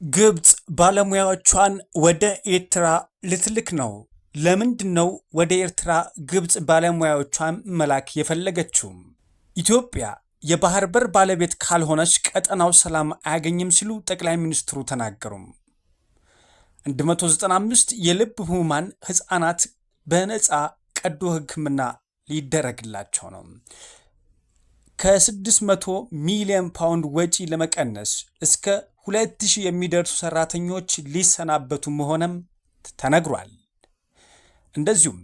ግብጽ ባለሙያዎቿን ወደ ኤርትራ ልትልክ ነው። ለምንድነው ወደ ኤርትራ ግብጽ ባለሙያዎቿን መላክ የፈለገችው? ኢትዮጵያ የባህር በር ባለቤት ካልሆነች ቀጠናው ሰላም አያገኝም ሲሉ ጠቅላይ ሚኒስትሩ ተናገሩ። 195 የልብ ህሙማን ህፃናት በነፃ ቀዶ ሕክምና ሊደረግላቸው ነው። ከ600 ሚሊዮን ፓውንድ ወጪ ለመቀነስ እስከ 2000 የሚደርሱ ሰራተኞች ሊሰናበቱ መሆኑም ተነግሯል። እንደዚሁም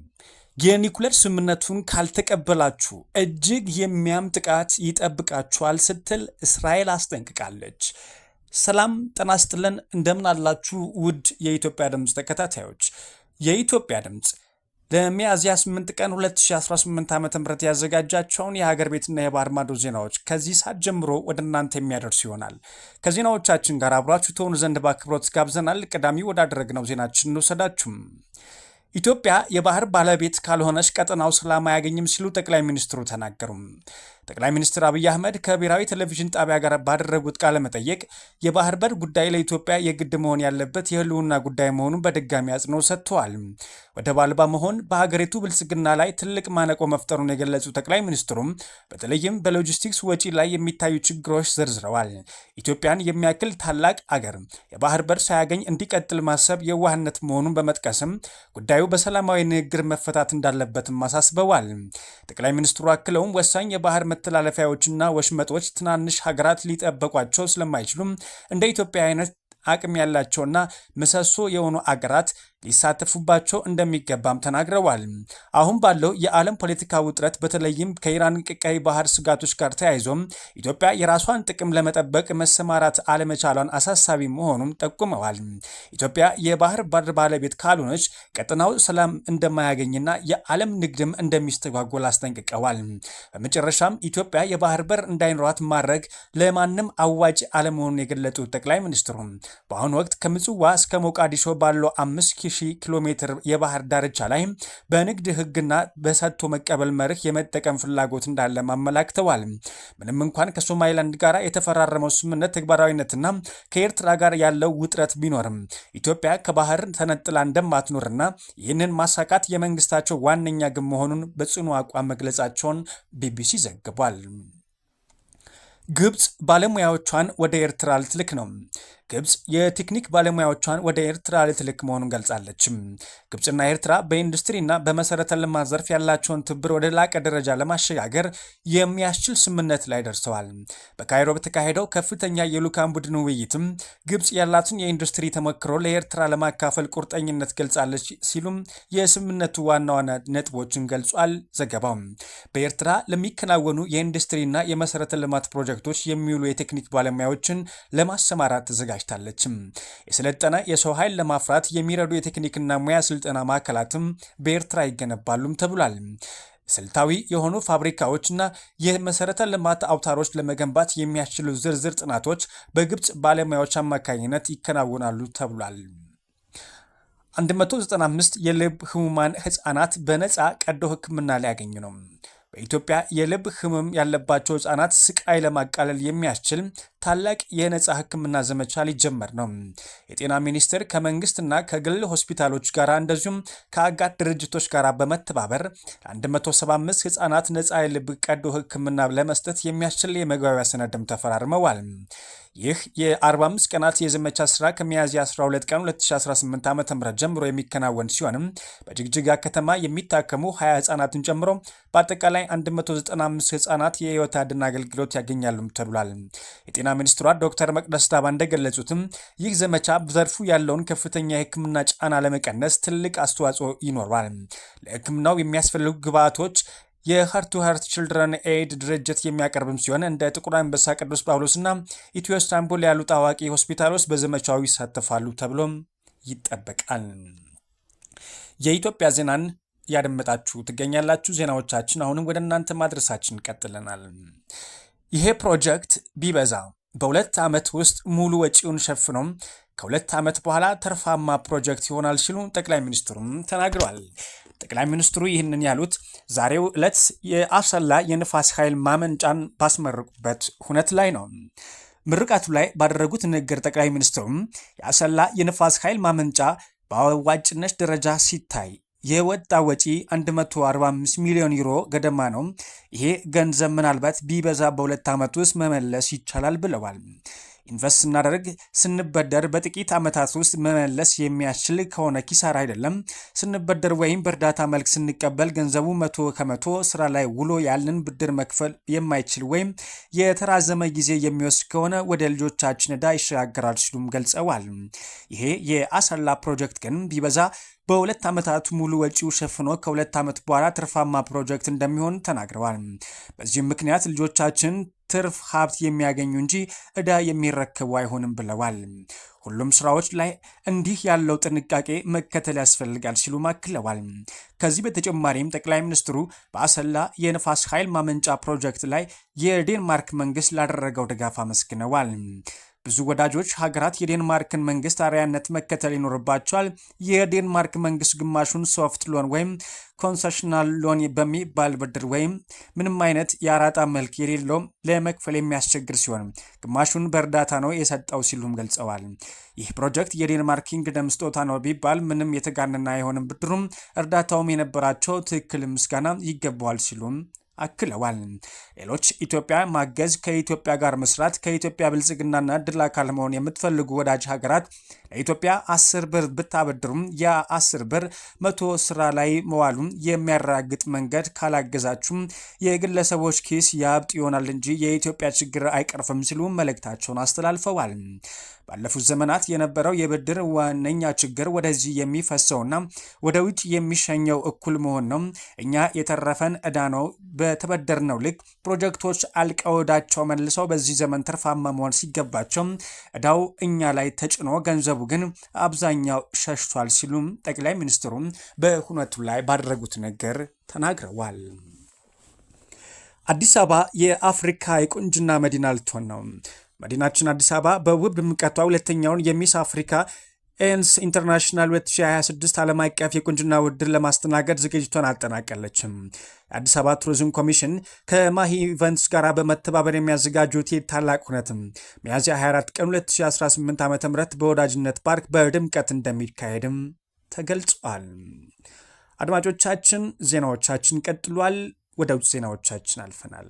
የኒኩሌር ስምምነቱን ካልተቀበላችሁ እጅግ የሚያም ጥቃት ይጠብቃችኋል ስትል እስራኤል አስጠንቅቃለች። ሰላም ጤና ይስጥልን፣ እንደምን አላችሁ ውድ የኢትዮጵያ ድምፅ ተከታታዮች። የኢትዮጵያ ድምፅ ለሚያዝያ 8 ቀን 2018 ዓ.ም ያዘጋጃቸውን የሀገር ቤትና የባህር ማዶ ዜናዎች ከዚህ ሰዓት ጀምሮ ወደ እናንተ የሚያደርሱ ይሆናል። ከዜናዎቻችን ጋር አብራችሁ ትሆኑ ዘንድ በአክብሮት ጋብዘናል። ቀዳሚ ወዳደረግነው ዜናችን እንውሰዳችሁም። ኢትዮጵያ የባህር ባለቤት ካልሆነች ቀጠናው ሰላም አያገኝም ሲሉ ጠቅላይ ሚኒስትሩ ተናገሩ። ጠቅላይ ሚኒስትር አብይ አህመድ ከብሔራዊ ቴሌቪዥን ጣቢያ ጋር ባደረጉት ቃለ መጠይቅ የባህር በር ጉዳይ ለኢትዮጵያ የግድ መሆን ያለበት የህልውና ጉዳይ መሆኑን በድጋሚ አጽንኦት ሰጥተዋል። ወደብ አልባ መሆን በሀገሪቱ ብልጽግና ላይ ትልቅ ማነቆ መፍጠሩን የገለጹ ጠቅላይ ሚኒስትሩም በተለይም በሎጂስቲክስ ወጪ ላይ የሚታዩ ችግሮች ዘርዝረዋል። ኢትዮጵያን የሚያክል ታላቅ አገር የባህር በር ሳያገኝ እንዲቀጥል ማሰብ የዋህነት መሆኑን በመጥቀስም ጉዳዩ በሰላማዊ ንግግር መፈታት እንዳለበትም አሳስበዋል። ጠቅላይ ሚኒስትሩ አክለውም ወሳኝ የባህር መተላለፊያዎችና ወሽመጦች ትናንሽ ሀገራት ሊጠበቋቸው ስለማይችሉም እንደ ኢትዮጵያ አይነት አቅም ያላቸውና ምሰሶ የሆኑ አገራት ሊሳተፉባቸው እንደሚገባም ተናግረዋል። አሁን ባለው የዓለም ፖለቲካ ውጥረት በተለይም ከኢራን ቀይ ባህር ስጋቶች ጋር ተያይዞም ኢትዮጵያ የራሷን ጥቅም ለመጠበቅ መሰማራት አለመቻሏን አሳሳቢ መሆኑን ጠቁመዋል። ኢትዮጵያ የባህር በር ባለቤት ካልሆነች ቀጠናው ሰላም እንደማያገኝና የዓለም ንግድም እንደሚስተጓጎል አስጠንቅቀዋል። በመጨረሻም ኢትዮጵያ የባህር በር እንዳይኖራት ማድረግ ለማንም አዋጭ አለመሆኑን የገለጹት ጠቅላይ ሚኒስትሩ በአሁኑ ወቅት ከምጽዋ እስከ ሞቃዲሾ ባለው 5000 ኪሎ ሜትር የባህር ዳርቻ ላይ በንግድ ሕግና በሰጥቶ መቀበል መርህ የመጠቀም ፍላጎት እንዳለ አመላክተዋል። ምንም እንኳን ከሶማሊላንድ ጋር የተፈራረመው ስምምነት ተግባራዊነትና ከኤርትራ ጋር ያለው ውጥረት ቢኖርም ኢትዮጵያ ከባህር ተነጥላ እንደማትኖርና ይህንን ማሳካት የመንግስታቸው ዋነኛ ግብ መሆኑን በጽኑ አቋም መግለጻቸውን ቢቢሲ ዘግቧል። ግብጽ ባለሙያዎቿን ወደ ኤርትራ ልትልክ ነው። ግብጽ የቴክኒክ ባለሙያዎቿን ወደ ኤርትራ ልትልክ መሆኑን ገልጻለች። ግብጽና ኤርትራ በኢንዱስትሪና በመሰረተ ልማት ዘርፍ ያላቸውን ትብብር ወደ ላቀ ደረጃ ለማሸጋገር የሚያስችል ስምምነት ላይ ደርሰዋል። በካይሮ በተካሄደው ከፍተኛ የልዑካን ቡድን ውይይትም ግብጽ ያላትን የኢንዱስትሪ ተሞክሮ ለኤርትራ ለማካፈል ቁርጠኝነት ገልጻለች ሲሉም የስምምነቱ ዋና ዋና ነጥቦችን ገልጿል። ዘገባው በኤርትራ ለሚከናወኑ የኢንዱስትሪና የመሰረተ ልማት ፕሮጀክቶች የሚውሉ የቴክኒክ ባለሙያዎችን ለማሰማራት ተዘጋጅቷል። የሰለጠነ የሰው ኃይል ለማፍራት የሚረዱ የቴክኒክና ሙያ ስልጠና ማዕከላትም በኤርትራ ይገነባሉም ተብሏል። ስልታዊ የሆኑ ፋብሪካዎችና የመሰረተ ልማት አውታሮች ለመገንባት የሚያስችሉ ዝርዝር ጥናቶች በግብጽ ባለሙያዎች አማካኝነት ይከናወናሉ ተብሏል። 195 የልብ ህሙማን ህፃናት በነፃ ቀዶ ሕክምና ሊያገኙ ነው። በኢትዮጵያ የልብ ህመም ያለባቸው ህፃናት ስቃይ ለማቃለል የሚያስችል ታላቅ የነፃ ሕክምና ዘመቻ ሊጀመር ነው። የጤና ሚኒስቴር ከመንግስትና ከግል ሆስፒታሎች ጋር እንደዚሁም ከአጋር ድርጅቶች ጋር በመተባበር 175 ህፃናት ነፃ የልብ ቀዶ ሕክምና ለመስጠት የሚያስችል የመግባቢያ ሰነድም ተፈራርመዋል። ይህ የ45 ቀናት የዘመቻ ስራ ከሚያዝያ 12 ቀን 2018 ዓ.ም ጀምሮ የሚከናወን ሲሆንም በጅግጅጋ ከተማ የሚታከሙ 20 ህፃናትን ጨምሮ በአጠቃላይ 195 ህፃናት የህይወት አድን አገልግሎት ያገኛሉ ተብሏል። የጤና ሚኒስትሯ ዶክተር መቅደስ ዳባ እንደገለጹትም ይህ ዘመቻ በዘርፉ ያለውን ከፍተኛ የህክምና ጫና ለመቀነስ ትልቅ አስተዋጽኦ ይኖረዋል። ለህክምናው የሚያስፈልጉ ግብዓቶች የሀርት ቱ ሀርት ችልድረን ኤድ ድርጅት የሚያቀርብም ሲሆን እንደ ጥቁር አንበሳ፣ ቅዱስ ጳውሎስና ኢትዮ ኢስታንቡል ያሉ ታዋቂ ሆስፒታሎች በዘመቻው ይሳተፋሉ ተብሎም ይጠበቃል። የኢትዮጵያ ዜናን ያደመጣችሁ ትገኛላችሁ። ዜናዎቻችን አሁንም ወደ እናንተ ማድረሳችን ቀጥለናል። ይሄ ፕሮጀክት ቢበዛ በ2 ዓመት ውስጥ ሙሉ ወጪውን ሸፍኖም ከ2 ዓመት በኋላ ተርፋማ ፕሮጀክት ይሆናል ሲሉ ጠቅላይ ሚኒስትሩም ተናግረዋል። ጠቅላይ ሚኒስትሩ ይህንን ያሉት ዛሬው ዕለት የአሰላ የንፋስ ኃይል ማመንጫን ባስመረቁበት ሁነት ላይ ነው። ምርቃቱ ላይ ባደረጉት ንግግር ጠቅላይ ሚኒስትሩም የአሰላ የንፋስ ኃይል ማመንጫ በአዋጭነት ደረጃ ሲታይ የወጣ ወጪ 145 ሚሊዮን ዩሮ ገደማ ነው። ይሄ ገንዘብ ምናልባት ቢበዛ በ2 ዓመት ውስጥ መመለስ ይቻላል ብለዋል። ኢንቨስት ስናደርግ ስንበደር በጥቂት ዓመታት ውስጥ መመለስ የሚያስችል ከሆነ ኪሳራ አይደለም። ስንበደር ወይም በእርዳታ መልክ ስንቀበል ገንዘቡ 100% ስራ ላይ ውሎ ያለን ብድር መክፈል የማይችል ወይም የተራዘመ ጊዜ የሚወስድ ከሆነ ወደ ልጆቻችን ዕዳ ይሸጋገራል ሲሉም ገልጸዋል። ይሄ የአሰላ ፕሮጀክት ግን ቢበዛ በ2 ዓመታት ሙሉ ወጪው ሸፍኖ ከ2 ዓመት በኋላ ትርፋማ ፕሮጀክት እንደሚሆን ተናግረዋል። በዚህም ምክንያት ልጆቻችን ትርፍ ሀብት የሚያገኙ እንጂ ዕዳ የሚረከቡ አይሆንም ብለዋል። ሁሉም ስራዎች ላይ እንዲህ ያለው ጥንቃቄ መከተል ያስፈልጋል ሲሉ አክለዋል። ከዚህ በተጨማሪም ጠቅላይ ሚኒስትሩ በአሰላ የንፋስ ኃይል ማመንጫ ፕሮጀክት ላይ የዴንማርክ መንግስት ላደረገው ድጋፍ አመስግነዋል። ብዙ ወዳጆች ሀገራት የዴንማርክን መንግስት አርአያነት መከተል ይኖርባቸዋል። የዴንማርክ መንግስት ግማሹን ሶፍት ሎን ወይም ኮንሰሽናል ሎን በሚባል ብድር ወይም ምንም አይነት የአራጣ መልክ የሌለው ለመክፈል የሚያስቸግር ሲሆን ግማሹን በእርዳታ ነው የሰጠው ሲሉም ገልጸዋል። ይህ ፕሮጀክት የዴንማርክ ኪንግደም ስጦታ ነው ቢባል ምንም የተጋነነ አይሆንም። ብድሩም እርዳታውም የነበራቸው ትክክል ምስጋና ይገባዋል ሲሉም አክለዋል። ሌሎች ኢትዮጵያ ማገዝ፣ ከኢትዮጵያ ጋር መስራት፣ ከኢትዮጵያ ብልጽግናና ድል አካል መሆን የምትፈልጉ ወዳጅ ሀገራት ለኢትዮጵያ 10 ብር ብታበድሩም ያ 10 ብር 100 ስራ ላይ መዋሉን የሚያረጋግጥ መንገድ ካላገዛችሁም የግለሰቦች ኪስ ያብጥ ይሆናል እንጂ የኢትዮጵያ ችግር አይቀርፍም ሲሉ መልእክታቸውን አስተላልፈዋል። ባለፉት ዘመናት የነበረው የብድር ዋነኛ ችግር ወደዚህ የሚፈሰውና ወደ ውጭ የሚሸኘው እኩል መሆን ነው። እኛ የተረፈን ዕዳ ነው። በተበደርነው ልክ ፕሮጀክቶች አልቀው ዕዳቸው መልሰው በዚህ ዘመን ትርፋማ መሆን ሲገባቸው ዕዳው እኛ ላይ ተጭኖ ገንዘቡ ግን አብዛኛው ሸሽቷል ሲሉም ጠቅላይ ሚኒስትሩ በሁነቱ ላይ ባደረጉት ነገር ተናግረዋል። አዲስ አበባ የአፍሪካ የቁንጅና መዲና ልትሆን ነው። መዲናችን አዲስ አበባ በውብ ድምቀቷ ሁለተኛውን የሚስ አፍሪካ ኤንስ ኢንተርናሽናል 2026 ዓለም አቀፍ የቁንጅና ውድድር ለማስተናገድ ዝግጅቷን አጠናቀለችም። የአዲስ አበባ ቱሪዝም ኮሚሽን ከማሂ ኢቨንትስ ጋር በመተባበር የሚያዘጋጁት ታላቅ ሁነትም ሚያዝያ 24 ቀን 2018 ዓ.ም በወዳጅነት ፓርክ በድምቀት እንደሚካሄድም ተገልጿል። አድማጮቻችን ዜናዎቻችን ቀጥሏል። ወደ ውጭ ዜናዎቻችን አልፈናል።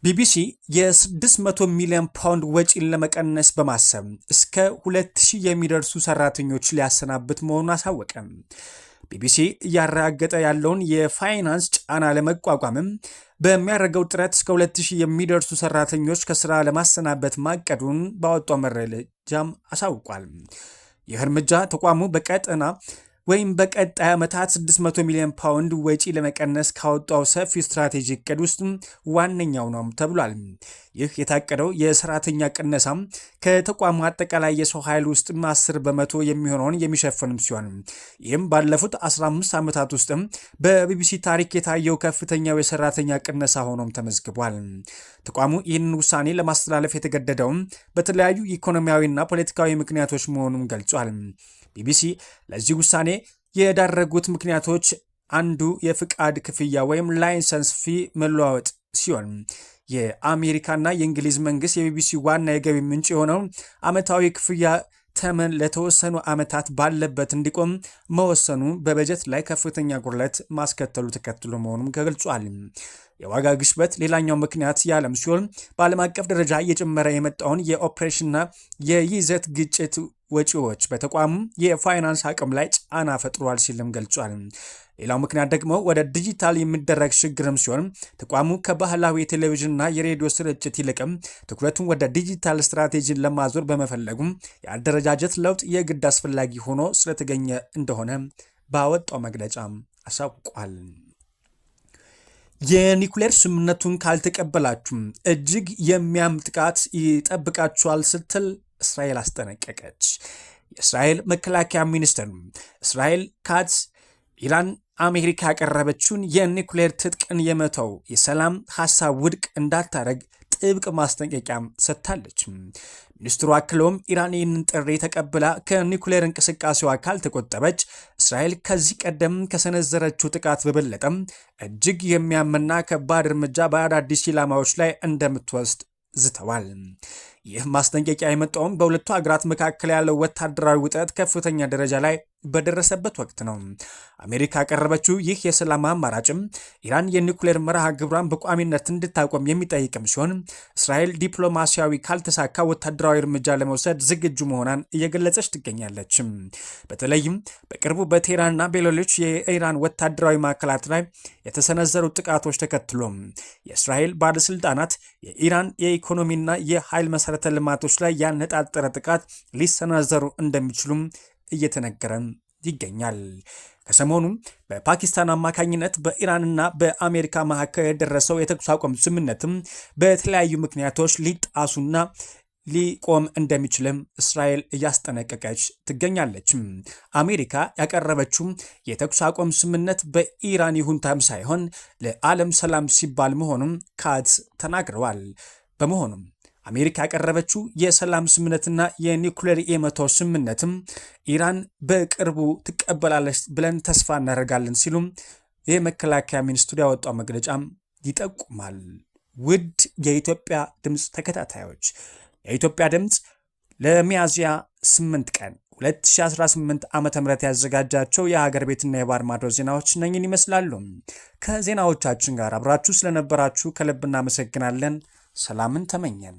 ቢቢሲ የ600 ሚሊዮን ፓውንድ ወጪን ለመቀነስ በማሰብ እስከ 2000 የሚደርሱ ሰራተኞች ሊያሰናብት መሆኑን አሳወቀ። ቢቢሲ እያረጋገጠ ያለውን የፋይናንስ ጫና ለመቋቋምም በሚያደርገው ጥረት እስከ 2000 የሚደርሱ ሰራተኞች ከስራ ለማሰናበት ማቀዱን ባወጣው መረጃም አሳውቋል። ይህ እርምጃ ተቋሙ በቀጠና ወይም በቀጣይ ዓመታት 600 ሚሊዮን ፓውንድ ወጪ ለመቀነስ ካወጣው ሰፊ ስትራቴጂ እቅድ ውስጥ ዋነኛው ነው ተብሏል። ይህ የታቀደው የሰራተኛ ቅነሳም ከተቋሙ አጠቃላይ የሰው ኃይል ውስጥ 10% የሚሆነውን የሚሸፍንም ሲሆን ይህም ባለፉት 15 ዓመታት ውስጥም በቢቢሲ ታሪክ የታየው ከፍተኛው የሰራተኛ ቅነሳ ሆኖም ተመዝግቧል። ተቋሙ ይህንን ውሳኔ ለማስተላለፍ የተገደደውም በተለያዩ ኢኮኖሚያዊና ፖለቲካዊ ምክንያቶች መሆኑን ገልጿል። ቢቢሲ ለዚህ ውሳኔ የዳረጉት ምክንያቶች አንዱ የፍቃድ ክፍያ ወይም ላይሰንስ ፊ መለዋወጥ ሲሆን የአሜሪካና የእንግሊዝ መንግስት የቢቢሲ ዋና የገቢ ምንጭ የሆነው ዓመታዊ ክፍያ ተመን ለተወሰኑ ዓመታት ባለበት እንዲቆም መወሰኑ በበጀት ላይ ከፍተኛ ጉድለት ማስከተሉ ተከትሎ መሆኑን ገልጿል። የዋጋ ግሽበት ሌላኛው ምክንያት የዓለም ሲሆን በዓለም አቀፍ ደረጃ እየጨመረ የመጣውን የኦፕሬሽንና የይዘት ግጭት ወጪዎች በተቋሙ የፋይናንስ አቅም ላይ ጫና ፈጥሯል ሲልም ገልጿል። ሌላው ምክንያት ደግሞ ወደ ዲጂታል የሚደረግ ሽግግርም ሲሆን ተቋሙ ከባህላዊ የቴሌቪዥንና የሬዲዮ ስርጭት ይልቅም ትኩረቱን ወደ ዲጂታል ስትራቴጂን ለማዞር በመፈለጉም የአደረጃጀት ለውጥ የግድ አስፈላጊ ሆኖ ስለተገኘ እንደሆነ ባወጣው መግለጫ አሳውቋል። የኒኩሌር ስምምነቱን ካልተቀበላችሁም እጅግ የሚያም ጥቃት ይጠብቃችኋል ስትል እስራኤል አስጠነቀቀች። የእስራኤል መከላከያ ሚኒስትር እስራኤል ካትዝ ኢራን አሜሪካ ያቀረበችውን የኒኩሌር ትጥቅን የመተው የሰላም ሐሳብ ውድቅ እንዳታረግ ጥብቅ ማስጠንቀቂያ ሰጥታለች። ሚኒስትሩ አክለውም ኢራን ይህንን ጥሪ ተቀብላ ከኒኩሌር እንቅስቃሴዋ ካልተቆጠበች እስራኤል ከዚህ ቀደም ከሰነዘረችው ጥቃት በበለጠም እጅግ የሚያምና ከባድ እርምጃ በአዳዲስ ኢላማዎች ላይ እንደምትወስድ ዝተዋል። ይህ ማስጠንቀቂያ የመጣውም በሁለቱ ሀገራት መካከል ያለው ወታደራዊ ውጥረት ከፍተኛ ደረጃ ላይ በደረሰበት ወቅት ነው። አሜሪካ ያቀረበችው ይህ የሰላም አማራጭም ኢራን የኒውክሌር መርሃ ግብሯን በቋሚነት እንድታቆም የሚጠይቅም ሲሆን እስራኤል ዲፕሎማሲያዊ ካልተሳካ ወታደራዊ እርምጃ ለመውሰድ ዝግጁ መሆኗን እየገለጸች ትገኛለች። በተለይም በቅርቡ በቴህራንና በሌሎች የኢራን ወታደራዊ ማዕከላት ላይ የተሰነዘሩ ጥቃቶች ተከትሎ የእስራኤል ባለስልጣናት የኢራን የኢኮኖሚና የኃይል መሰረተ ልማቶች ላይ ያነጣጠረ ጥቃት ሊሰነዘሩ እንደሚችሉም እየተነገረ ይገኛል። ከሰሞኑም በፓኪስታን አማካኝነት በኢራንና በአሜሪካ መካከል የደረሰው የተኩስ አቁም ስምምነትም በተለያዩ ምክንያቶች ሊጣሱና ሊቆም እንደሚችልም እስራኤል እያስጠነቀቀች ትገኛለች። አሜሪካ ያቀረበችው የተኩስ አቁም ስምምነት በኢራን ይሁንታም ሳይሆን ለዓለም ሰላም ሲባል መሆኑን ካትዝ ተናግረዋል። በመሆኑም አሜሪካ ያቀረበችው የሰላም ስምምነትና የኒውክሌር የመተው ስምምነትም ኢራን በቅርቡ ትቀበላለች ብለን ተስፋ እናደርጋለን ሲሉም የመከላከያ ሚኒስትሩ ያወጣው መግለጫም ይጠቁማል። ውድ የኢትዮጵያ ድምፅ ተከታታዮች የኢትዮጵያ ድምፅ ለሚያዝያ 8 ቀን 2018 ዓ.ም ያዘጋጃቸው የሀገር ቤትና የባህር ማዶ ዜናዎች እነኝን ይመስላሉ። ከዜናዎቻችን ጋር አብራችሁ ስለነበራችሁ ከልብ እናመሰግናለን። ሰላምን ተመኘን።